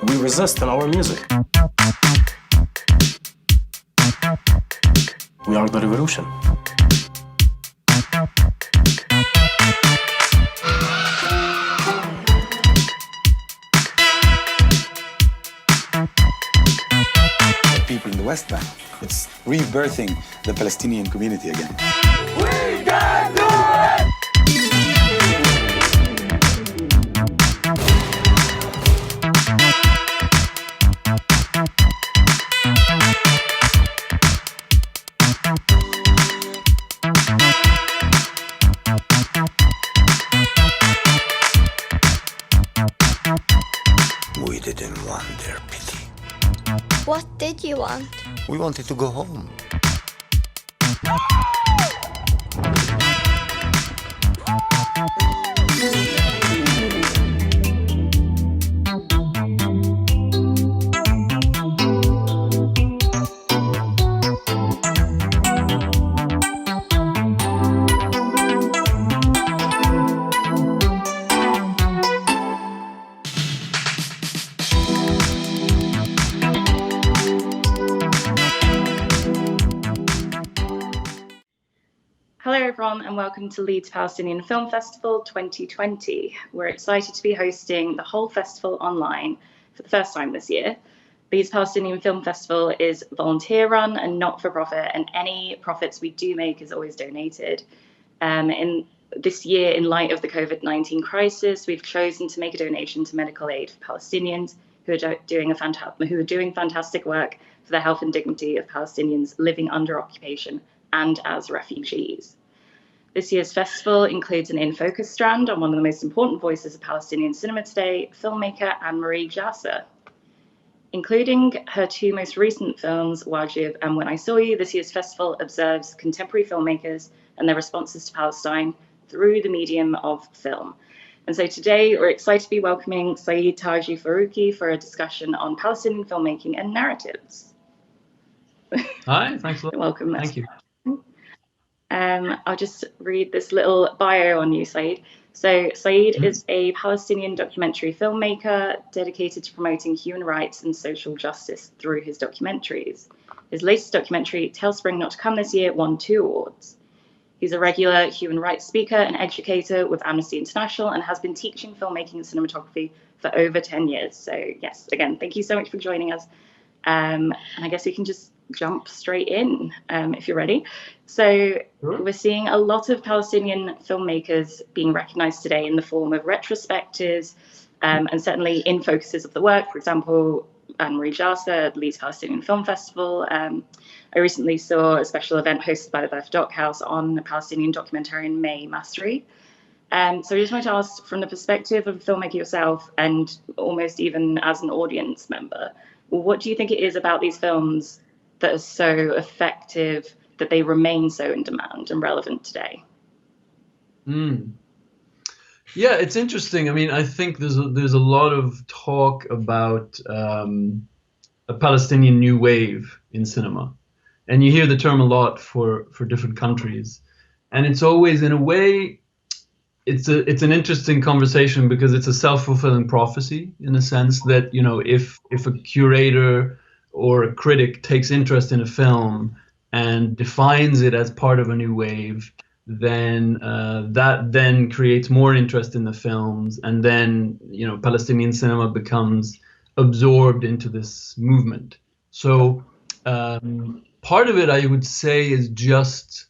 We resist in our music. We are the revolution. The people in the West Bank, it's rebirthing the Palestinian community again. We can do it! We didn't want their pity. What did you want? We wanted to go home. Hello everyone and welcome to Leeds Palestinian Film Festival 2020. We're excited to be hosting the whole festival online for the first time this year. Leeds Palestinian Film Festival is volunteer run and not for profit, and any profits we do make is always donated. In this year, in light of the COVID-19 crisis, we've chosen to make a donation to medical aid for Palestinians who are doing fantastic work for the health and dignity of Palestinians living under occupation and as refugees. This year's festival includes an In Focus strand on one of the most important voices of Palestinian cinema today, filmmaker Anne-Marie Jasser. Including her two most recent films, Wajib and When I Saw You, this year's festival observes contemporary filmmakers and their responses to Palestine through the medium of film. And so today we're excited to be welcoming Saeed Taji Faruqi for a discussion on Palestinian filmmaking and narratives. Hi, thanks a lot. Welcome. Thank you. I'll just read this little bio on you, Saeed. So Saeed is a Palestinian documentary filmmaker dedicated to promoting human rights and social justice through his documentaries. His latest documentary, Tell Spring Not to Come This Year, won 2 awards. He's a regular human rights speaker and educator with Amnesty International and has been teaching filmmaking and cinematography for over 10 years. So yes, again, thank you so much for joining us. And I guess we can just jump straight in if you're ready. So we're seeing a lot of Palestinian filmmakers being recognized today in the form of retrospectives and certainly in focuses of the work. For example, Anne-Marie Jasser at the Leeds Palestinian Film Festival. I recently saw a special event hosted by the Birth Doc House on the Palestinian documentarian May Masri. So I just wanted to ask, from the perspective of a filmmaker yourself and almost even as an audience member, what do you think it is about these films that are so effective that they remain so in demand and relevant today? Yeah, it's interesting. I mean, I think there's a lot of talk about a Palestinian new wave in cinema, and you hear the term a lot for different countries, and it's always, in a way, it's an interesting conversation because it's a self-fulfilling prophecy in a sense that, you know, if a curator or a critic takes interest in a film and defines it as part of a new wave, then that then creates more interest in the films, and then, you know, Palestinian cinema becomes absorbed into this movement. So part of it, I would say, is just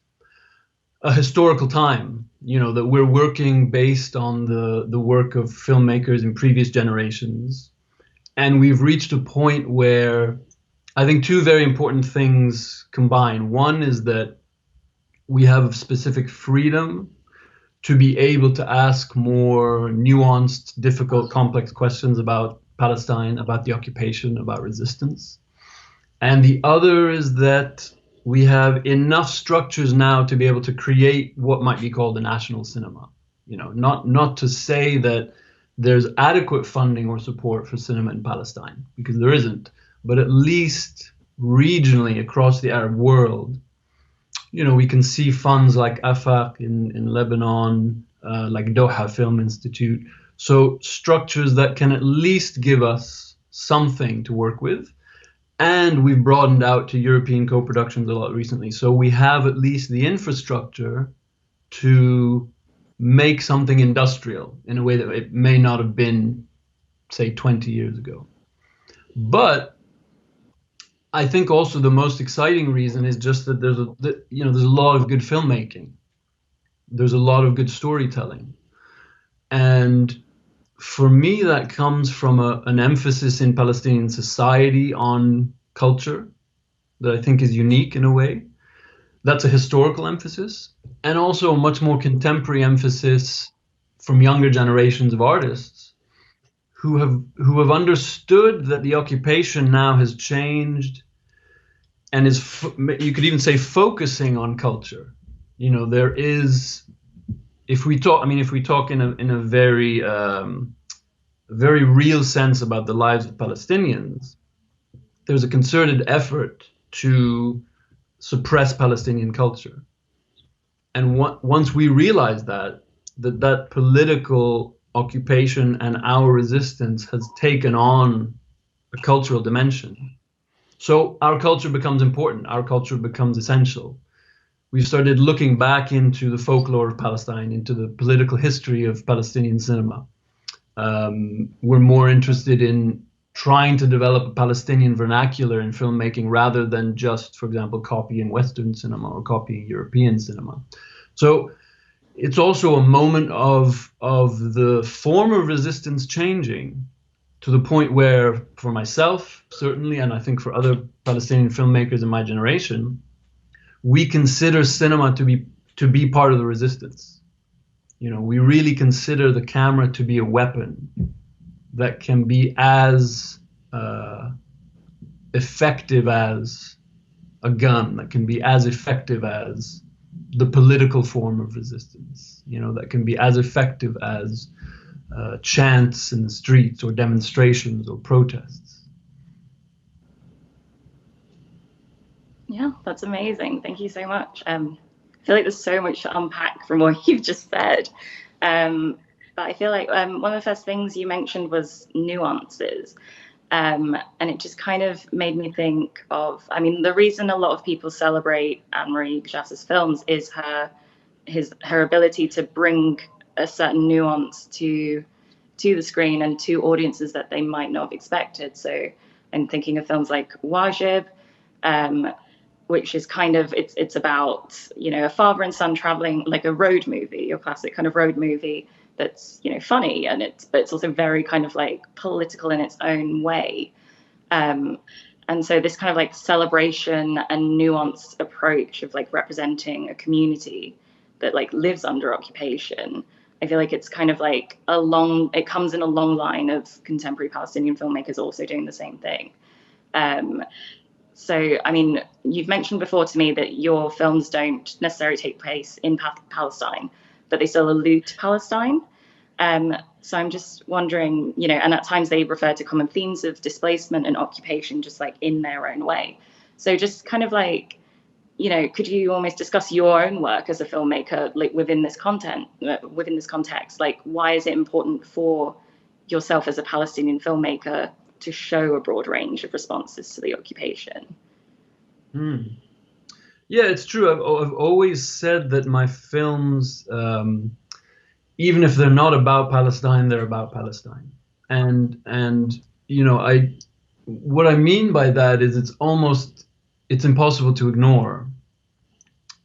a historical time, you know, that we're working based on the work of filmmakers in previous generations, and we've reached a point where I think 2 very important things combine. One is that we have specific freedom to be able to ask more nuanced, difficult, complex questions about Palestine, about the occupation, about resistance. And the other is that we have enough structures now to be able to create what might be called a national cinema. You know, not to say that there's adequate funding or support for cinema in Palestine, because there isn't, but at least regionally across the Arab world, you know, we can see funds like Afaq in Lebanon, like Doha Film Institute. So structures that can at least give us something to work with. And we've broadened out to European co-productions a lot recently. So we have at least the infrastructure to make something industrial in a way that it may not have been, say, 20 years ago. But I think also the most exciting reason is just that there's a lot of good filmmaking. There's a lot of good storytelling. And for me, that comes from an emphasis in Palestinian society on culture that I think is unique in a way. That's a historical emphasis, and also a much more contemporary emphasis from younger generations of artists who have understood that the occupation now has changed and is, you could even say, focusing on culture. You know, there is, if we talk in a very very real sense about the lives of Palestinians, there's a concerted effort to suppress Palestinian culture. And once we realize that political occupation and our resistance has taken on a cultural dimension, so our culture becomes important, our culture becomes essential. We've started looking back into the folklore of Palestine, into the political history of Palestinian cinema. We're more interested in trying to develop a Palestinian vernacular in filmmaking rather than just, for example, copying Western cinema or copying European cinema. So it's also a moment of the form of resistance changing to the point where, for myself, certainly, and I think for other Palestinian filmmakers in my generation, we consider cinema to be part of the resistance. You know, we really consider the camera to be a weapon that can be as effective as a gun, that can be as effective as the political form of resistance, you know, that can be as effective as chants in the streets or demonstrations or protests. Yeah, that's amazing. Thank you so much. I feel like there's so much to unpack from what you've just said. But I feel like one of the first things you mentioned was nuances. And it just kind of made me think of, I mean, the reason a lot of people celebrate Anne-Marie Jasser's films is her ability to bring a certain nuance to the screen and to audiences that they might not have expected. So I'm thinking of films like Wajib, which is kind of, it's about, you know, a father and son traveling, like a road movie, your classic kind of road movie that's, you know, funny, but it's also very kind of like political in its own way. And so this kind of like celebration and nuanced approach of like representing a community that like lives under occupation, I feel like it's kind of like it comes in a long line of contemporary Palestinian filmmakers also doing the same thing. So, I mean, you've mentioned before to me that your films don't necessarily take place in Palestine, but they still allude to Palestine. So I'm just wondering, you know, and at times they refer to common themes of displacement and occupation, just like in their own way. So just kind of like, you know, could you almost discuss your own work as a filmmaker, like within this context, like why is it important for yourself as a Palestinian filmmaker to show a broad range of responses to the occupation? Yeah, it's true. I've always said that my films, even if they're not about Palestine, they're about Palestine. And you know, what I mean by that is it's impossible to ignore,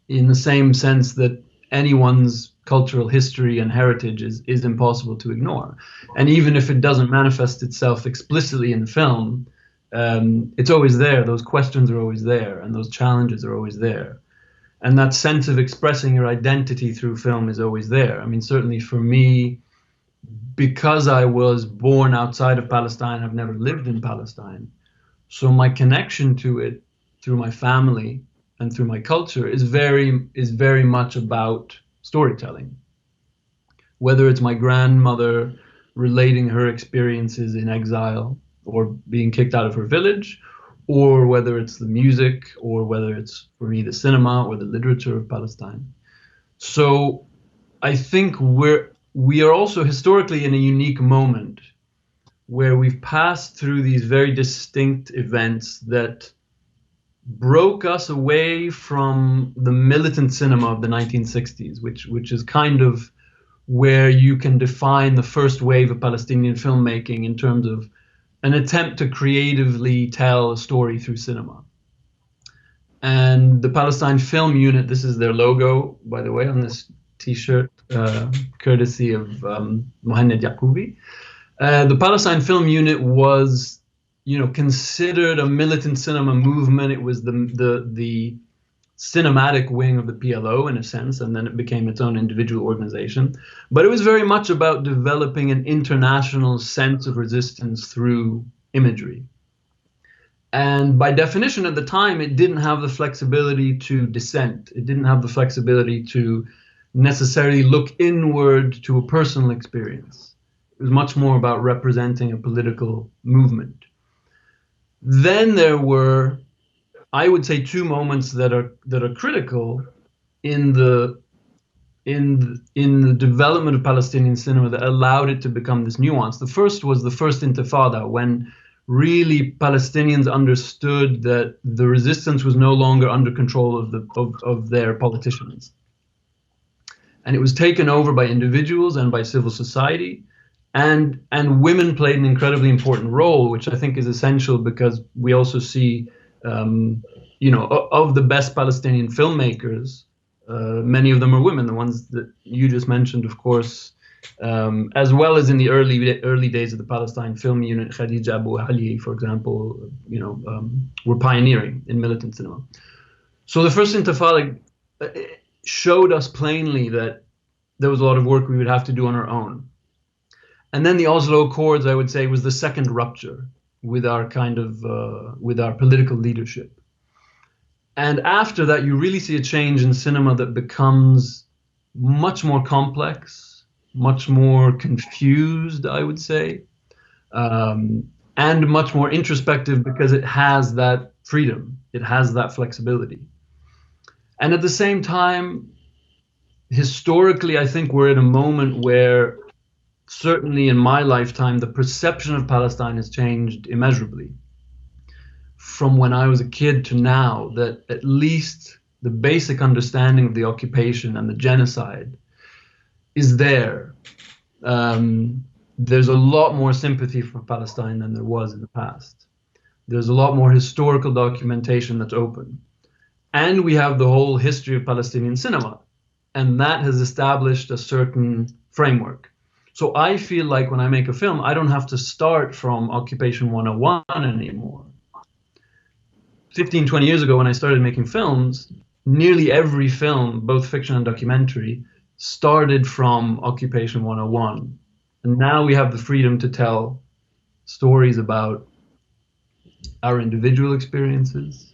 in the same sense that anyone's cultural history and heritage is impossible to ignore. And even if it doesn't manifest itself explicitly in film, it's always there. Those questions are always there, and those challenges are always there. And that sense of expressing your identity through film is always there. I mean, certainly for me, because I was born outside of Palestine, I've never lived in Palestine. So my connection to it through my family and through my culture is very much about storytelling. Whether it's my grandmother relating her experiences in exile or being kicked out of her village, or whether it's the music, or whether it's, for me, the cinema or the literature of Palestine. So I think we are also historically in a unique moment where we've passed through these very distinct events that broke us away from the militant cinema of the 1960s, which is kind of where you can define the first wave of Palestinian filmmaking in terms of an attempt to creatively tell a story through cinema. And the Palestine Film Unit, this is their logo, by the way, on this T-shirt, courtesy of Mohamed Yaqoubi. The Palestine Film Unit was, considered a militant cinema movement. It was the cinematic wing of the PLO in a sense, and then it became its own individual organization. But it was very much about developing an international sense of resistance through imagery. And by definition at the time, it didn't have the flexibility to dissent. It didn't have the flexibility to necessarily look inward to a personal experience. It was much more about representing a political movement. Then there were, I would say, two moments that are critical in the development of Palestinian cinema that allowed it to become this nuance. The first was the first Intifada, when really Palestinians understood that the resistance was no longer under control of their politicians. And it was taken over by individuals and by civil society. And women played an incredibly important role, which I think is essential because we also see, of the best Palestinian filmmakers, many of them are women, the ones that you just mentioned, of course, as well as in the early days of the Palestine Film Unit. Khadija Abu Ali, for example, were pioneering in militant cinema. So the first Intifada showed us plainly that there was a lot of work we would have to do on our own. And then the Oslo Accords, I would say, was the second rupture with our with our political leadership. And after that, you really see a change in cinema that becomes much more complex, much more confused, I would say, and much more introspective because it has that freedom, it has that flexibility. And at the same time, historically, I think we're at a moment where, certainly in my lifetime, the perception of Palestine has changed immeasurably. From when I was a kid to now, that at least the basic understanding of the occupation and the genocide is there. There's a lot more sympathy for Palestine than there was in the past. There's a lot more historical documentation that's open. And we have the whole history of Palestinian cinema. And that has established a certain framework. So I feel like when I make a film, I don't have to start from Occupation 101 anymore. 15, 20 years ago, when I started making films, nearly every film, both fiction and documentary, started from Occupation 101. And now we have the freedom to tell stories about our individual experiences,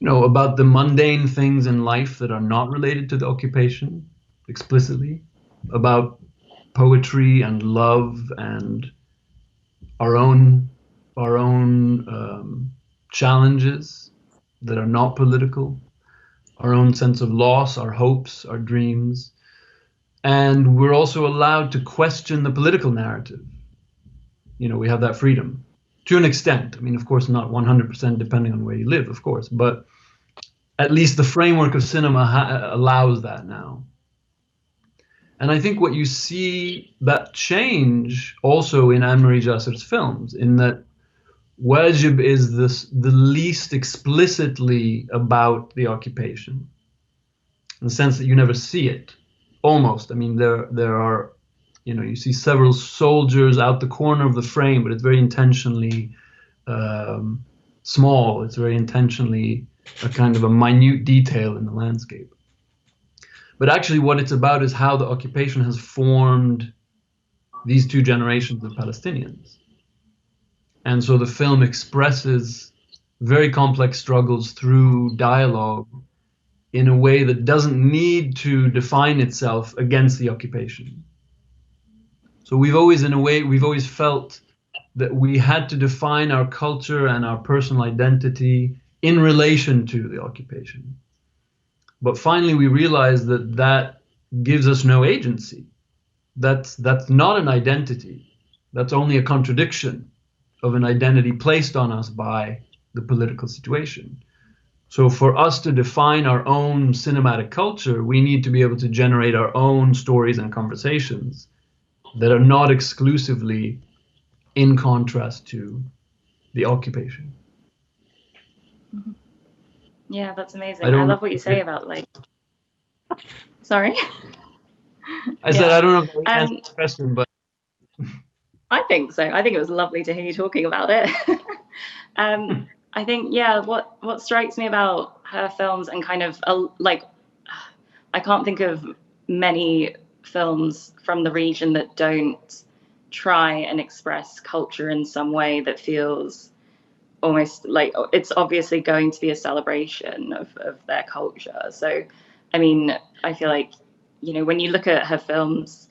about the mundane things in life that are not related to the occupation explicitly, about poetry and love and our own challenges that are not political, our own sense of loss, our hopes, our dreams. And we're also allowed to question the political narrative. We have that freedom to an extent. I mean, of course, not 100% depending on where you live, of course, but at least the framework of cinema allows that now. And I think what you see that change also in Anne-Marie Jasser's films, in that Wajib is the least explicitly about the occupation, in the sense that you never see it, almost. I mean, there are, you see several soldiers out the corner of the frame, but it's very intentionally small. It's very intentionally a kind of a minute detail in the landscape. But actually what it's about is how the occupation has formed these two generations of Palestinians. And so the film expresses very complex struggles through dialogue in a way that doesn't need to define itself against the occupation. So we've always felt that we had to define our culture and our personal identity in relation to the occupation. But finally, we realized that gives us no agency. That's not an identity. That's only a contradiction of an identity placed on us by the political situation. So for us to define our own cinematic culture, we need to be able to generate our own stories and conversations that are not exclusively in contrast to the occupation. Yeah, that's amazing. I don't I know love what you say about like. Sorry. I said, Yeah. I don't know if I answered the question, but I think so. I think it was lovely to hear you talking about it. I think, yeah, what strikes me about her films and kind of like, I can't think of many films from the region that don't try and express culture in some way that feels almost like it's obviously going to be a celebration of their culture. So, I mean, I feel like, you know, when you look at her films,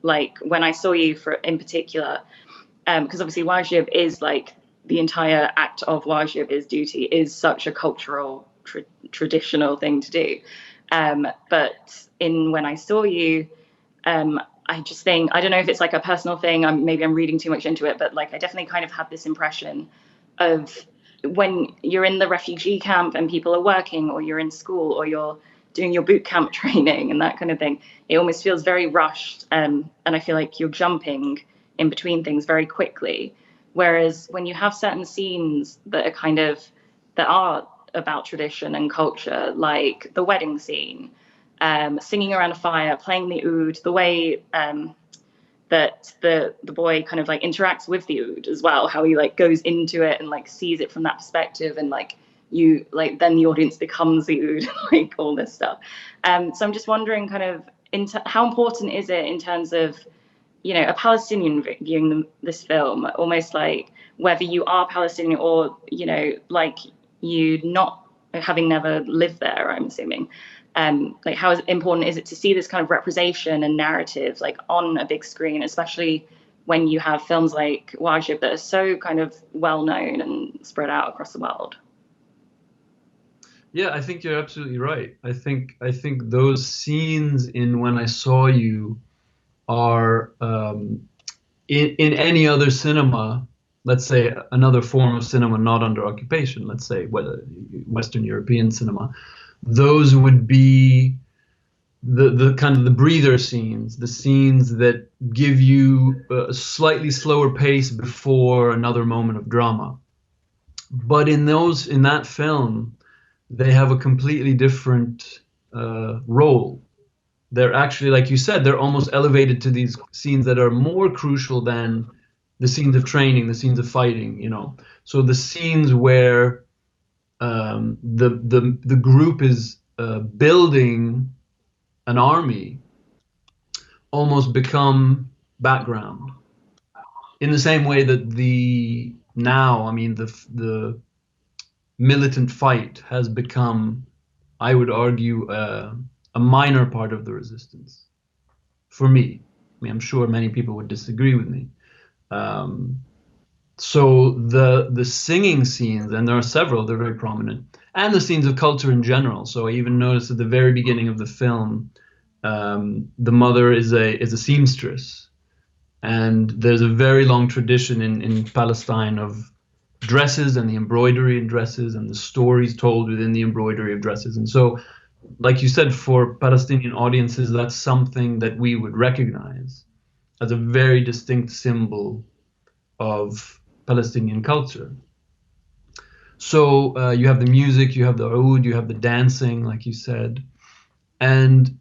like When I Saw You in particular, because obviously Wajib is like the entire act of Wajib is duty is such a cultural traditional thing to do. But in When I Saw You, I just think, I don't know if it's like a personal thing, maybe I'm reading too much into it, but like I definitely kind of had this impression of when you're in the refugee camp and people are working, or you're in school, or you're doing your boot camp training and that kind of thing, it almost feels very rushed. And I feel like you're jumping in between things very quickly. Whereas when you have certain scenes that are kind of, that are about tradition and culture, like the wedding scene, singing around a fire, playing the oud, the way that the boy kind of like interacts with the oud as well, how he like goes into it and like sees it from that perspective, and like you like then the audience becomes the oud, like all this stuff. So I'm just wondering kind of how important is it in terms of, you know, a Palestinian viewing this film, almost like whether you are Palestinian or, you know, like you not having never lived there, I'm assuming. Like how important is it to see this kind of representation and narrative like on a big screen, especially when you have films like Wajib that are so kind of well known and spread out across the world? yeah, I think you're absolutely right. I think those scenes in When I Saw You are in any other cinema, let's say another form of cinema not under occupation, let's say Western European cinema, those would be the kind of the breather scenes, the scenes that give you a slightly slower pace before another moment of drama. But in that film, they have a completely different role. They're actually, like you said, they're almost elevated to these scenes that are more crucial than the scenes of training, the scenes of fighting, you know. So the scenes where the group is building an army almost become background. In the same way that the militant fight has become, I would argue, a minor part of the resistance. For me, I mean, I'm sure many people would disagree with me. So the singing scenes, and there are several, they're very prominent, and the scenes of culture in general. So I even noticed at the very beginning of the film, the mother is a seamstress, and there's a very long tradition in Palestine of dresses and the embroidery in dresses and the stories told within the embroidery of dresses. And so, like you said, for Palestinian audiences, that's something that we would recognize as a very distinct symbol of Palestinian culture. So you have the music, you have the oud, you have the dancing, like you said. And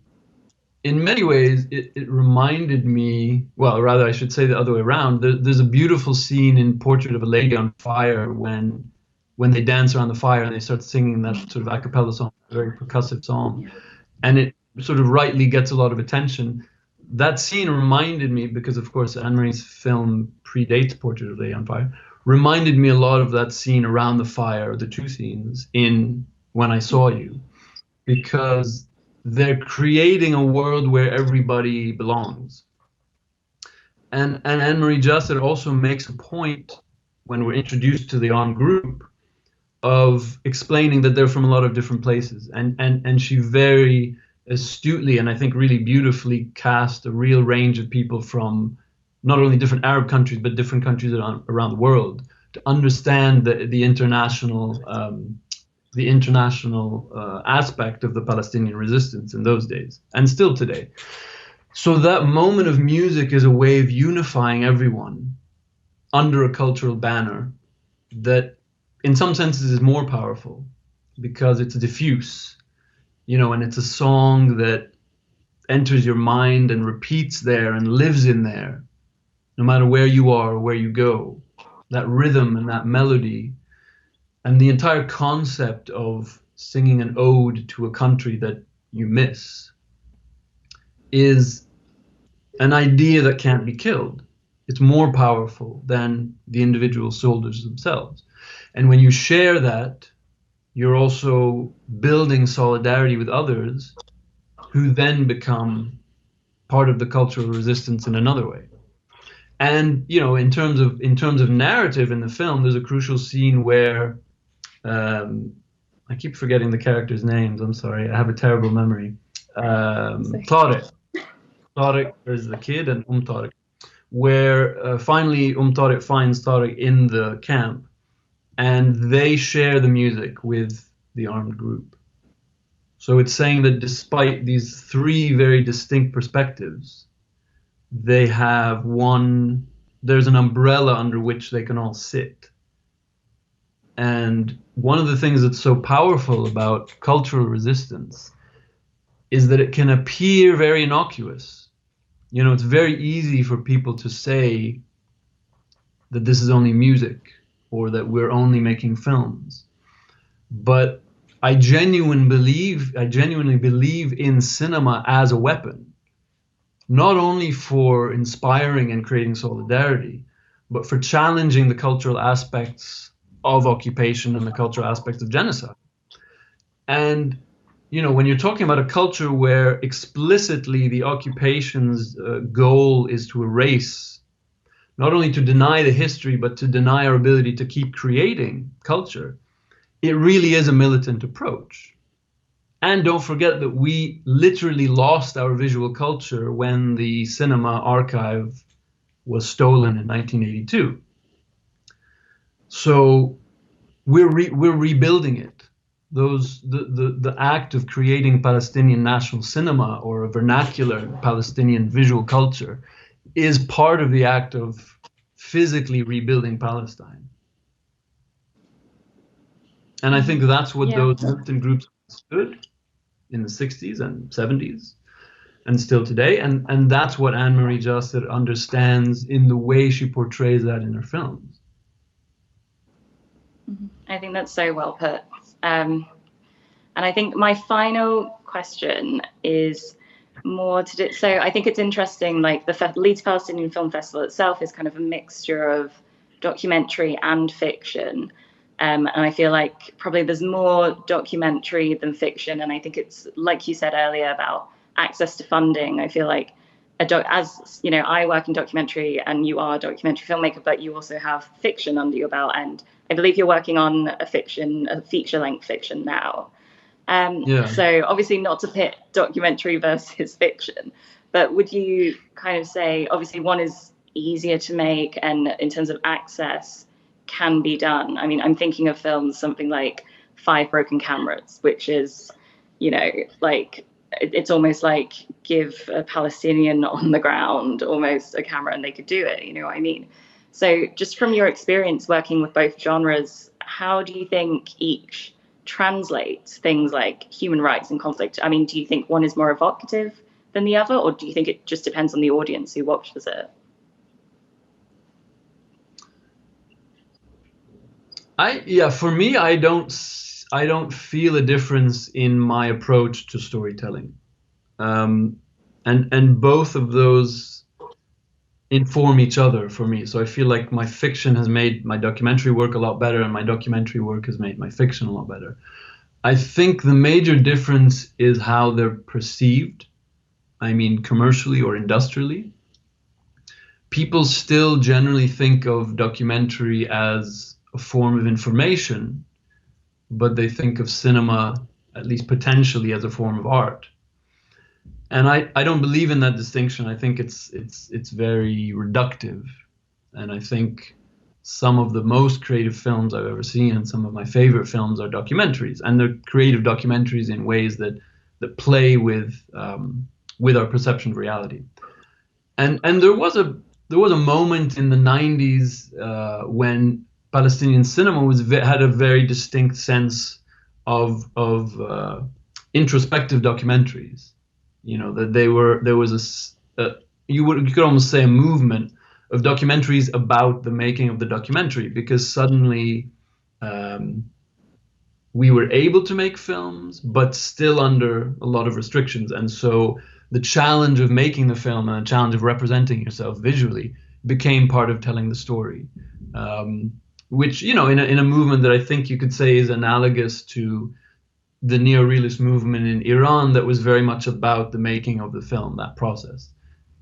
in many ways, it reminded me, well, rather I should say the other way around. There's a beautiful scene in Portrait of a Lady on Fire when they dance around the fire and they start singing that sort of a cappella song, a very percussive song. And it sort of rightly gets a lot of attention. That scene reminded me, because of course Anne-Marie's film predates Portrait of a Lady on Fire, reminded me a lot of that scene around the fire, the two scenes in When I Saw You, because they're creating a world where everybody belongs. And Anne-Marie Jasser also makes a point when we're introduced to the armed group of explaining that they're from a lot of different places. And she very astutely, and I think really beautifully, cast a real range of people from not only different Arab countries, but different countries around the world, to understand the international aspect of the Palestinian resistance in those days, and still today. So that moment of music is a way of unifying everyone under a cultural banner that in some senses is more powerful because it's diffuse, and it's a song that enters your mind and repeats there and lives in there, no matter where you are or where you go. That rhythm and that melody and the entire concept of singing an ode to a country that you miss is an idea that can't be killed. It's more powerful than the individual soldiers themselves. And when you share that, you're also building solidarity with others who then become part of the cultural resistance in another way. And in terms of narrative in the film, there's a crucial scene where I keep forgetting the characters' names. I'm sorry, I have a terrible memory. Tariq is the kid, and Tariq, where finally Tariq finds Tariq in the camp, and they share the music with the armed group. So it's saying that despite these three very distinct perspectives, they have there's an umbrella under which they can all sit. And one of the things that's so powerful about cultural resistance is that it can appear very innocuous. It's very easy for people to say that this is only music or that we're only making films. But I genuinely believe in cinema as a weapon. Not only for inspiring and creating solidarity, but for challenging the cultural aspects of occupation and the cultural aspects of genocide. And, when you're talking about a culture where explicitly the occupation's goal is to erase, not only to deny the history, but to deny our ability to keep creating culture, it really is a militant approach. And don't forget that we literally lost our visual culture when the cinema archive was stolen in 1982. So we're rebuilding it. The act of creating Palestinian national cinema or a vernacular Palestinian visual culture is part of the act of physically rebuilding Palestine. And I think that's what those militant groups understood in the 60s and 70s and still today. And that's what Anne-Marie Jacir understands in the way she portrays that in her films. I think that's so well put. And I think my final question is more to do. So I think it's interesting, like the Leeds Palestinian Film Festival itself is kind of a mixture of documentary and fiction. And I feel like probably there's more documentary than fiction. And I think it's, like you said earlier, about access to funding. I feel like, as you know, I work in documentary and you are a documentary filmmaker, but you also have fiction under your belt. And I believe you're working on a feature-length fiction now. So obviously not to pit documentary versus fiction, but would you kind of say, obviously one is easier to make and in terms of access, can be done. I mean, I'm thinking of films, something like 5 Broken Cameras, which is, like, it's almost like give a Palestinian on the ground almost a camera and they could do it, you know what I mean? So just from your experience working with both genres, how do you think each translates things like human rights and conflict? I mean, do you think one is more evocative than the other, or do you think it just depends on the audience who watches it? For me, I don't feel a difference in my approach to storytelling, and both of those inform each other for me. So I feel like my fiction has made my documentary work a lot better, and my documentary work has made my fiction a lot better. I think the major difference is how they're perceived. I mean, commercially or industrially. People still generally think of documentary as a form of information, but they think of cinema, at least potentially, as a form of art. And I don't believe in that distinction. I think it's very reductive. And I think some of the most creative films I've ever seen and some of my favorite films are documentaries. And they're creative documentaries in ways that play with our perception of reality. And there was a moment in the 90s when Palestinian cinema had a very distinct sense of introspective documentaries. You know, that there was you could almost say a movement of documentaries about the making of the documentary, because suddenly we were able to make films, but still under a lot of restrictions. And so the challenge of making the film and the challenge of representing yourself visually became part of telling the story, which, you know, in a movement that I think you could say is analogous to the neorealist movement in Iran, that was very much about the making of the film, that process.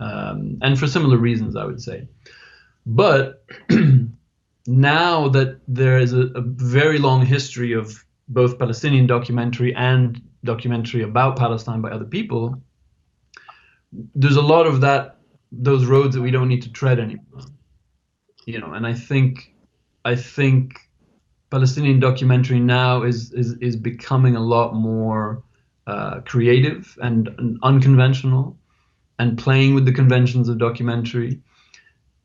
And for similar reasons, I would say. But now that there is a very long history of both Palestinian documentary and documentary about Palestine by other people, there's a lot of those roads that we don't need to tread anymore. You know, and I think Palestinian documentary now is becoming a lot more creative and unconventional, and playing with the conventions of documentary.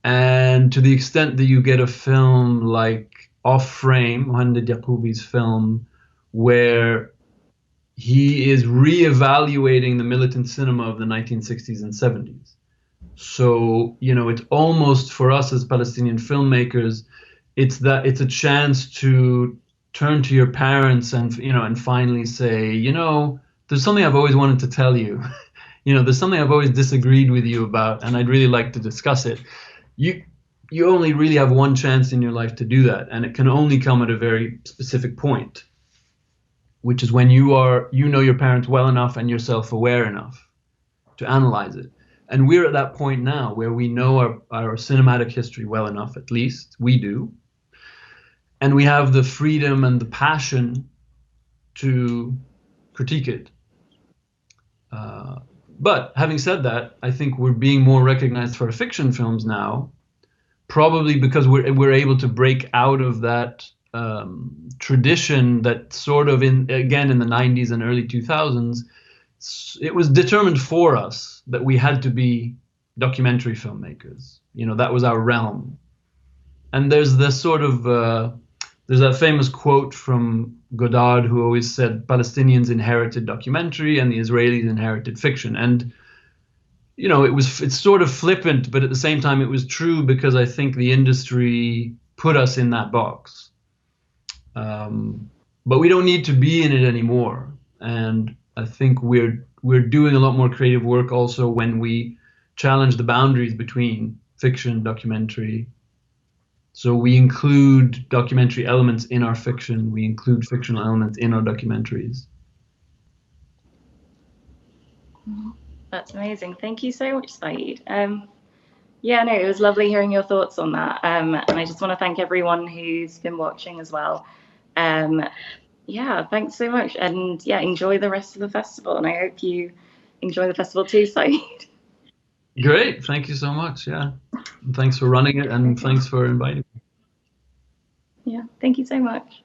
And to the extent that you get a film like Off Frame, Mohamed Yaqoubi's film, where he is re-evaluating the militant cinema of the 1960s and 70s. So, you know, it's almost, for us as Palestinian filmmakers, it's a chance to turn to your parents and, you know, and finally say, you know, there's something I've always wanted to tell you. You know, there's something I've always disagreed with you about, and I'd really like to discuss it. You only really have one chance in your life to do that, and it can only come at a very specific point, which is when you know your parents well enough and you're self-aware enough to analyze it. And we're at that point now where we know our cinematic history well enough, at least we do, and we have the freedom and the passion to critique it. But having said that, I think we're being more recognized for our fiction films now, probably because we're able to break out of that tradition that sort of in the 90s and early 2000s, it was determined for us that we had to be documentary filmmakers. You know, that was our realm. And there's this sort of there's that famous quote from Godard, who always said Palestinians inherited documentary and the Israelis inherited fiction. And, you know, it's sort of flippant, but at the same time it was true, because I think the industry put us in that box. But we don't need to be in it anymore. And I think we're doing a lot more creative work also when we challenge the boundaries between fiction, documentary. So we include documentary elements in our fiction. We include fictional elements in our documentaries. That's amazing. Thank you so much, Saeed. Yeah, no, it was lovely hearing your thoughts on that. And I just want to thank everyone who's been watching as well. Yeah, thanks so much. And yeah, enjoy the rest of the festival. And I hope you enjoy the festival too, Saeed. Great. Thank you so much. Yeah. And thanks for running it, and thanks for inviting me. Yeah, thank you so much.